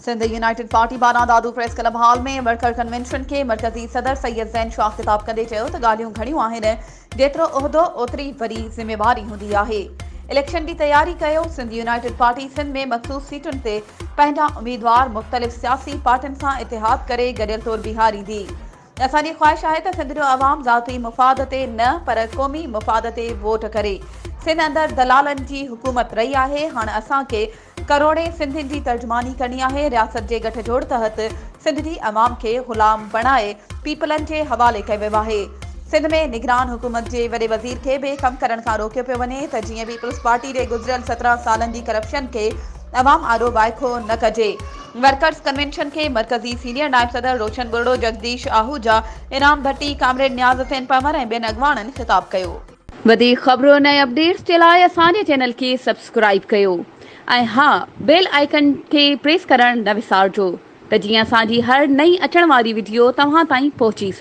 Sindh United party पारां दादू press club hall में worker convention के मरकज़ी सदर सैयद ज़ैन शाह ख़िताब कंदे चयो त ॻाल्हियूं घणियूं आहिनि, जेतिरो उहिदो ओतिरी वॾी ज़िम्मेवारी हूंदी आहे। इलेक्शन की तैयारी कयो। सिंध यूनाइटेड पार्टी सिंध में मखसूस सीटुनि ते पंहिंजा उम्मीदवार मुख़्तलिफ़ सियासी पार्टियुनि सां इतिहाद करे गॾियल तौर बिहार ईंदी। असांजी ख़्वाहिश आहे त सिंध जो अवाम ज़ाती मुफ़ाद ते न पर क़ौमी मुफ़ाद ते वोट करे। सिंध अंदरि दलालनि जी हुकूमत रही आहे। हाणे असांखे करोड़े सिंधियुनि जी तर्जुमानी करणी आहे। रियासत जे गठजोड़ तहत सिंध जी अवाम खे ग़ुलाम बणाए पीपलनि जे हवाले कयो वियो आहे। सिंध में निगरान हुकूमत जे वॾे वज़ीर खे बि कम करण खां रोकियो पियो वञे त जीअं पीपल्स पार्टी जे गुज़िरियल 17 सालनि जी करप्शन खे अवाम आॾो वाइखो न कजे। वर्कर्स कन्वेंशन के मरकज़ी सीनियर नायब सदर रोशन बुर्डो, जगदीश आहूजा, इनाम भट्टी, कामरेड न्याज़ हुसैन पंवर ऐं ॿियनि अॻवाननि ख़िताब कयो। वधीक ख़बरूं ऐं अपडेट्स जे लाइ असांजे चैनल खे सब्सक्राइब कयो ऐं हा, बेल आइकन खे प्रेस करण न विसारिजो त जीअं असांजी हर नई अचण वारी वीडियो तव्हां ताईं पहुची सघे।